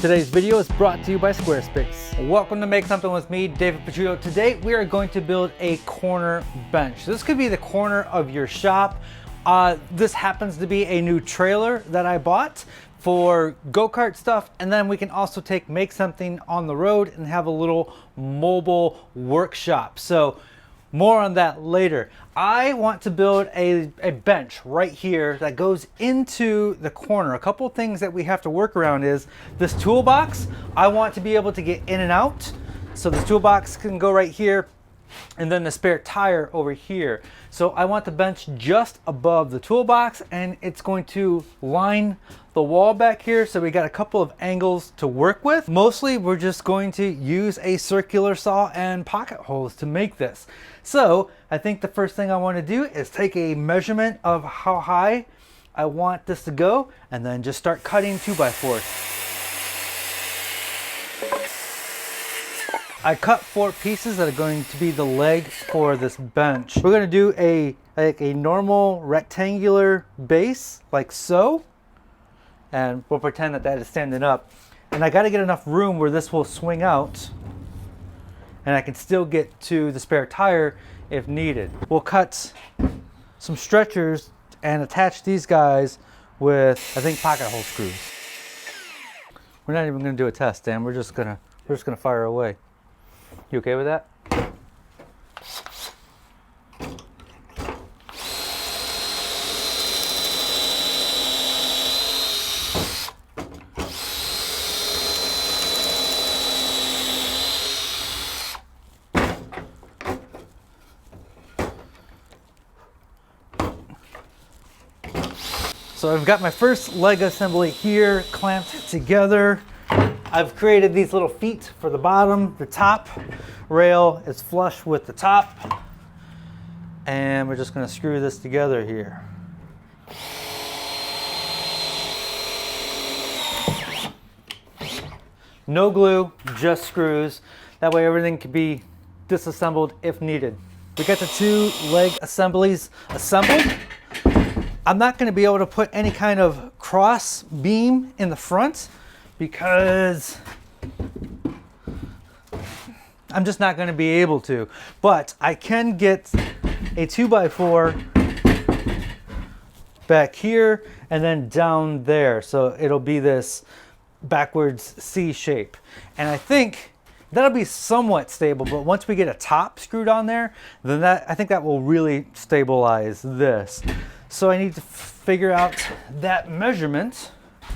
Today's video is brought to you by Squarespace. Welcome to Make Something with me, David Picciuto. Today we are going to build a corner bench. This could be the corner of your shop. This happens to be a new trailer that I bought for go-kart stuff, and then we can also make something on the road and have a little mobile workshop. So more on that later. I want to build a bench right here that goes into the corner. A couple things that we have to work around is this toolbox. I want to be able to get in and out. So the toolbox can go right here, and then the spare tire over here. So I want the bench just above the toolbox, and it's going to line the wall back here. So we got a couple of angles to work with. Mostly we're just going to use a circular saw and pocket holes to make this. So I think the first thing I want to do is take a measurement of how high I want this to go, and then just start cutting 2x4s. I cut 4 pieces that are going to be the leg for this bench. We're going to do a normal rectangular base like so, and we'll pretend that that is standing up. And I got to get enough room where this will swing out and I can still get to the spare tire if needed. We'll cut some stretchers and attach these guys with, I think, pocket hole screws. We're not even going to do a test, Dan. We're just gonna fire away. You okay with that? So I've got my first leg assembly here clamped together. I've created these little feet for the bottom. The top rail is flush with the top. And we're just going to screw this together here. No glue, just screws. That way everything can be disassembled if needed. We got the 2 leg assemblies assembled. I'm not going to be able to put any kind of cross beam in the front because I'm just not going to be able to. But I can get a 2x4 back here and then down there. So it'll be this backwards C shape. And I think that'll be somewhat stable, but once we get a top screwed on there, then I think that will really stabilize this. So I need to figure out that measurement.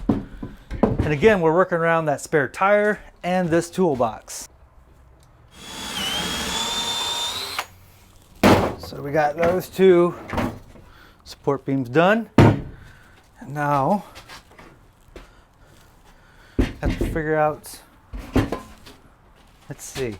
And again, we're working around that spare tire and this toolbox. So we got those 2 support beams done. And now I have to figure out, let's see.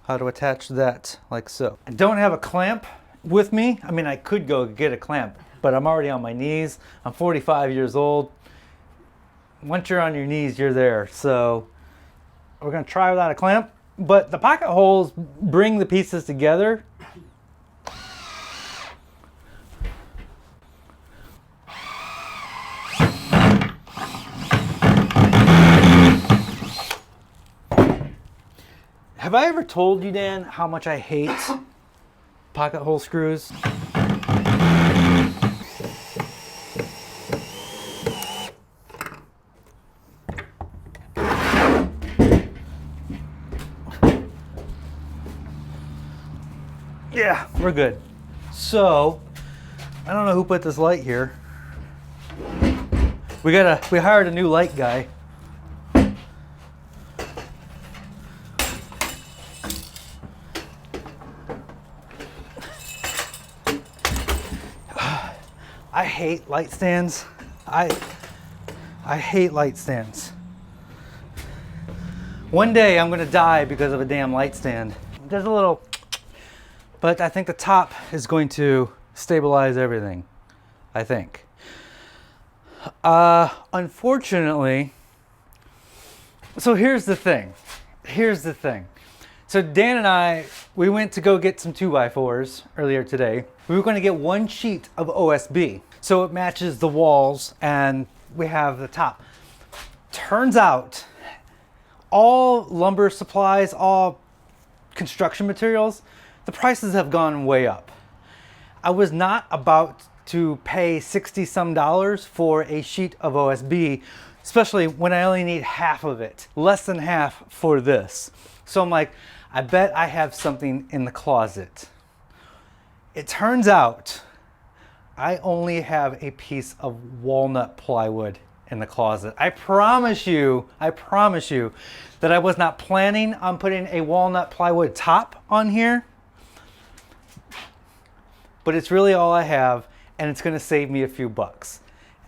How to attach that like so. I don't have a clamp with me. I mean, I could go get a clamp, but I'm already on my knees. I'm 45 years old. Once you're on your knees, you're there. So we're gonna try without a clamp, but the pocket holes bring the pieces together. Have I ever told you, Dan, how much I hate pocket hole screws? Yeah, we're good. So, I don't know who put this light here. We hired a new light guy. I hate light stands. I hate light stands. One day I'm gonna die because of a damn light stand. There's a little, but I think the top is going to stabilize everything, I think. Unfortunately, so here's the thing. So Dan and I, we went to go get some 2x4s earlier today. We were going to get 1 sheet of OSB. so it matches the walls, and we have the top. Turns out all lumber supplies, all construction materials, the prices have gone way up. I was not about to pay $60 some for a sheet of OSB, especially when I only need half of it, less than half for this. So I'm like, I bet I have something in the closet. It turns out I only have a piece of walnut plywood in the closet. I promise you that I was not planning on putting a walnut plywood top on here, but it's really all I have, and it's gonna save me a few bucks.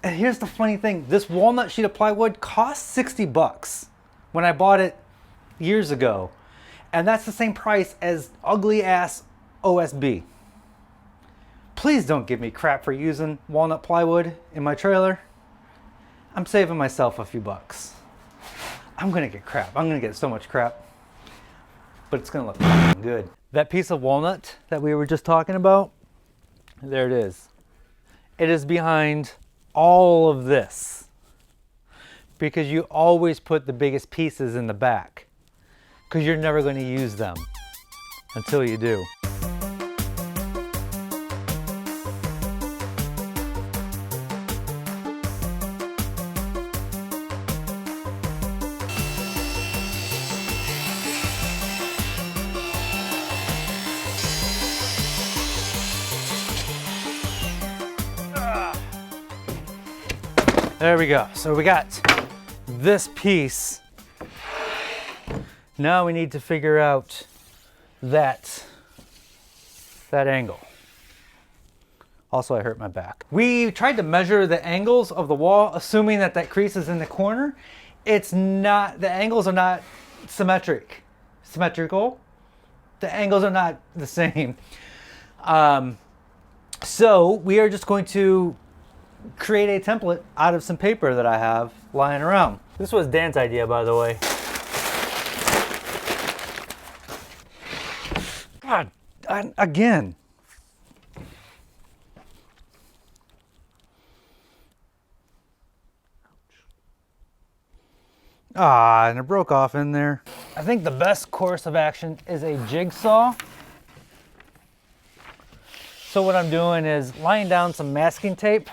And here's the funny thing, this walnut sheet of plywood cost 60 bucks when I bought it years ago. And that's the same price as ugly ass OSB. Please don't give me crap for using walnut plywood in my trailer. I'm saving myself a few bucks. I'm gonna get crap. I'm gonna get so much crap, but it's gonna look good. That piece of walnut that we were just talking about, there it is. It is behind all of this because you always put the biggest pieces in the back because you're never going to use them until you do. There we go. So we got this piece. Now we need to figure out that angle. Also, I hurt my back. We tried to measure the angles of the wall, assuming that that crease is in the corner. It's not, the angles are not symmetrical. The angles are not the same. So we are just going to create a template out of some paper that I have lying around. This was Dan's idea, by the way. God, again. Ah, and it broke off in there. I think the best course of action is a jigsaw. So what I'm doing is laying down some masking tape.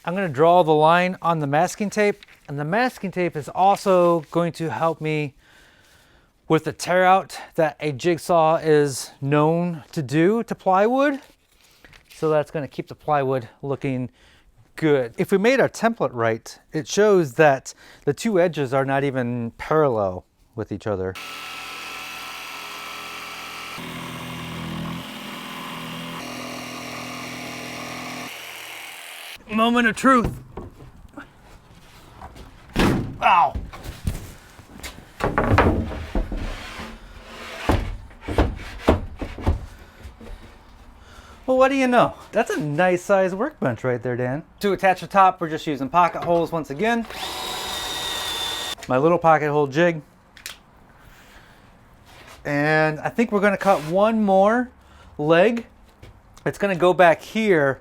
I'm going to draw the line on the masking tape, and the masking tape is also going to help me with the tear out that a jigsaw is known to do to plywood. So that's going to keep the plywood looking good. If we made our template right, it shows that the two edges are not even parallel with each other. Moment of truth. Ow. Well, what do you know? That's a nice size workbench right there, Dan. To attach the top, we're just using pocket holes once again. My little pocket hole jig. And I think we're gonna cut one more leg. It's gonna go back here,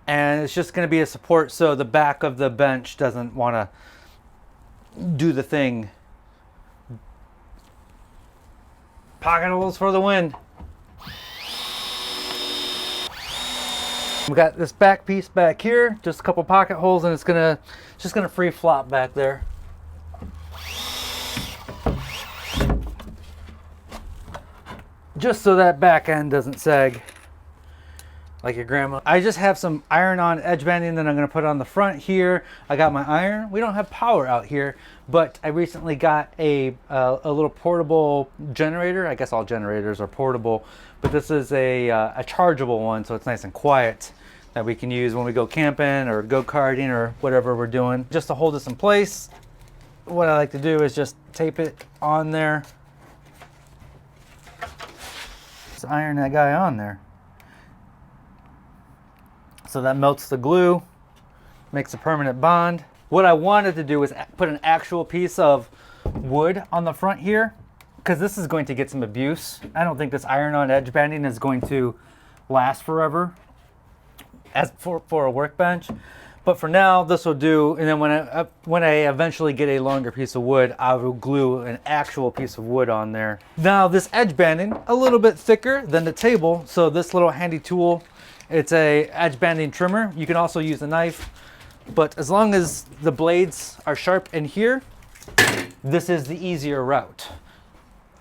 and it's just going to be a support so the back of the bench doesn't want to do the thing. Pocket holes for the win. We got this back piece back here, just a couple pocket holes, and it's just gonna free flop back there. Just so that back end doesn't sag like your grandma. I just have some iron-on edge banding that I'm gonna put on the front here. I got my iron. We don't have power out here, but I recently got a little portable generator. I guess all generators are portable, but this is a chargeable one, so it's nice and quiet that we can use when we go camping or go karting or whatever we're doing. Just to hold this in place, what I like to do is just tape it on there. Just iron that guy on there. So that melts the glue, makes a permanent bond. What I wanted to do was put an actual piece of wood on the front here, because this is going to get some abuse. I don't think this iron-on edge banding is going to last forever. as for a workbench. But for now, this will do. And then when I eventually get a longer piece of wood, I will glue an actual piece of wood on there. Now this edge banding, a little bit thicker than the table. So this little handy tool, it's a edge banding trimmer. You can also use a knife, but as long as the blades are sharp in here, this is the easier route.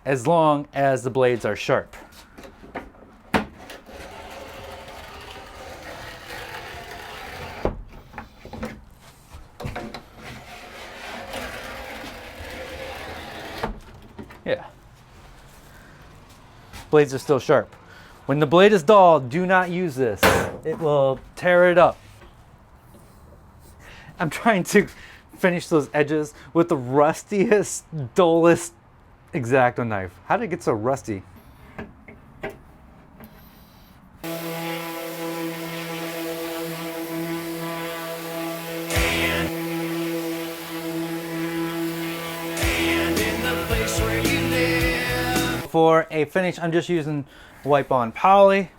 As long as the blades are sharp. Yeah. Blades are still sharp. When the blade is dull, do not use this. It will tear it up. I'm trying to finish those edges with the rustiest, dullest X-Acto knife. How did it get so rusty? For a finish, I'm just using wipe-on poly.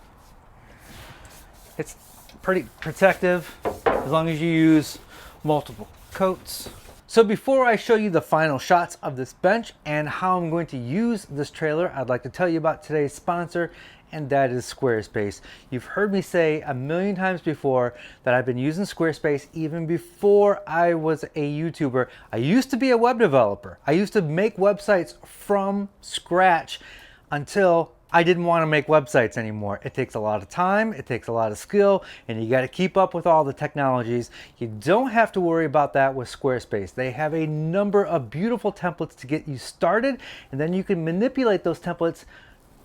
It's pretty protective as long as you use multiple coats. So before I show you the final shots of this bench and how I'm going to use this trailer, I'd like to tell you about today's sponsor, and that is Squarespace. You've heard me say a million times before that I've been using Squarespace even before I was a YouTuber. I used to be a web developer. I used to make websites from scratch until I didn't want to make websites anymore. It takes a lot of time, it takes a lot of skill, and you got to keep up with all the technologies. You don't have to worry about that with Squarespace. They have a number of beautiful templates to get you started, and then you can manipulate those templates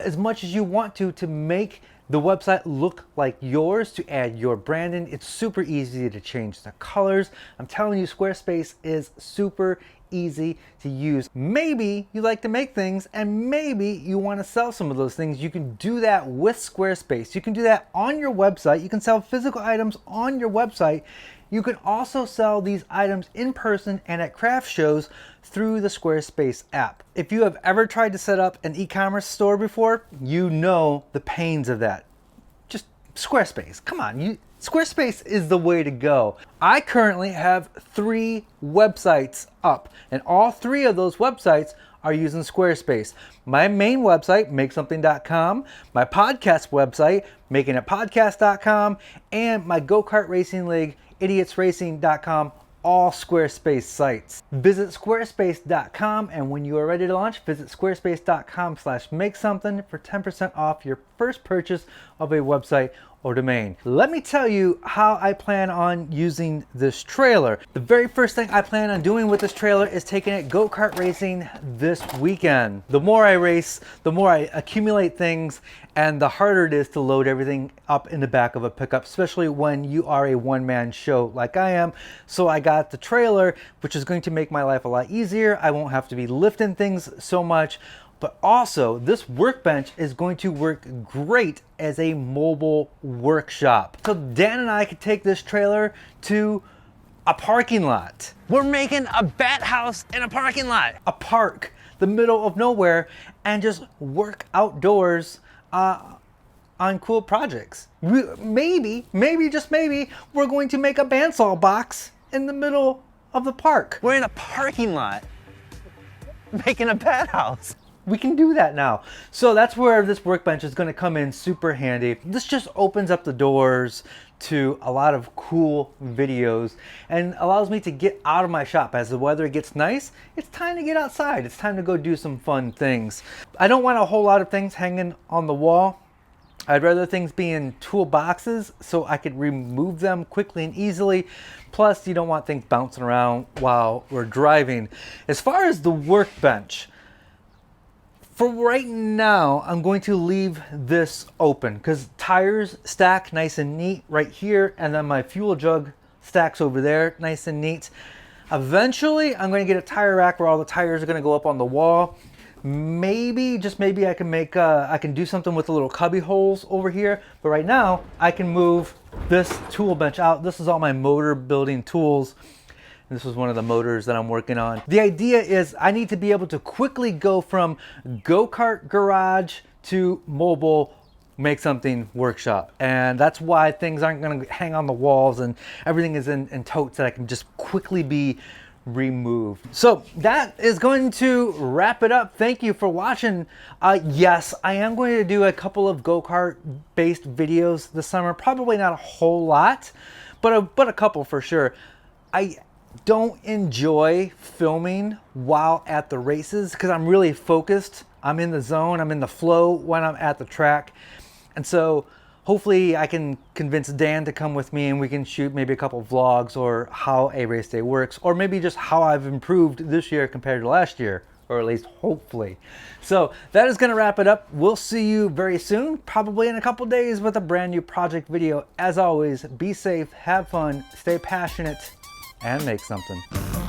as much as you want to make the website look like yours, to add your branding. It's super easy to change the colors. I'm telling you, Squarespace is super easy to use. Maybe you like to make things and maybe you want to sell some of those things. You can do that with Squarespace. You can do that on your website. You can sell physical items on your website. You can also sell these items in person and at craft shows through the Squarespace app. If you have ever tried to set up an e-commerce store before, you know the pains of that. Just Squarespace, come on, Squarespace is the way to go. I currently have 3 websites up, and all 3 of those websites are using Squarespace. My main website, makesomething.com, my podcast website, makingitpodcast.com, and my go-kart racing league, idiotsracing.com, all Squarespace sites. Visit squarespace.com, and when you are ready to launch, visit squarespace.com/makesomething for 10% off your first purchase of a website or domain. Let me tell you how I plan on using this trailer. The very first thing I plan on doing with this trailer is taking it go-kart racing this weekend. The more I race, the more I accumulate things, and the harder it is to load everything up in the back of a pickup, especially when you are a one-man show like I am. So I got the trailer, which is going to make my life a lot easier. I won't have to be lifting things so much. But also, this workbench is going to work great as a mobile workshop. So Dan and I could take this trailer to a parking lot. We're making a bat house in a parking lot. A park, the middle of nowhere, and just work outdoors on cool projects. Maybe, just maybe, we're going to make a bandsaw box in the middle of the park. We're in a parking lot making a bat house. We can do that now. So that's where this workbench is going to come in super handy. This just opens up the doors to a lot of cool videos and allows me to get out of my shop. As the weather gets nice, it's time to get outside. It's time to go do some fun things. I don't want a whole lot of things hanging on the wall. I'd rather things be in toolboxes so I could remove them quickly and easily. Plus, you don't want things bouncing around while we're driving. As far as the workbench, for right now, I'm going to leave this open because tires stack nice and neat right here, and then my fuel jug stacks over there nice and neat. Eventually, I'm going to get a tire rack where all the tires are going to go up on the wall. Maybe, just maybe, I can make I can do something with the little cubby holes over here. But right now, I can move this tool bench out. This is all my motor building tools. This was one of the motors that I'm working on. The idea is I need to be able to quickly go from go-kart garage to mobile make something workshop. And that's why things aren't going to hang on the walls and everything is in totes that I can just quickly be removed. So that is going to wrap it up. Thank you for watching. Yes, I am going to do a couple of go-kart based videos this summer. Probably not a whole lot, but a couple for sure. I don't enjoy filming while at the races because I'm really focused. I'm in the zone, I'm in the flow when I'm at the track. And so hopefully I can convince Dan to come with me and we can shoot maybe a couple vlogs or how a race day works, or maybe just how I've improved this year compared to last year, or at least hopefully. So that is going to wrap it up. We'll see you very soon, probably in a couple days, with a brand new project video. As always, be safe, have fun, stay passionate, and make something.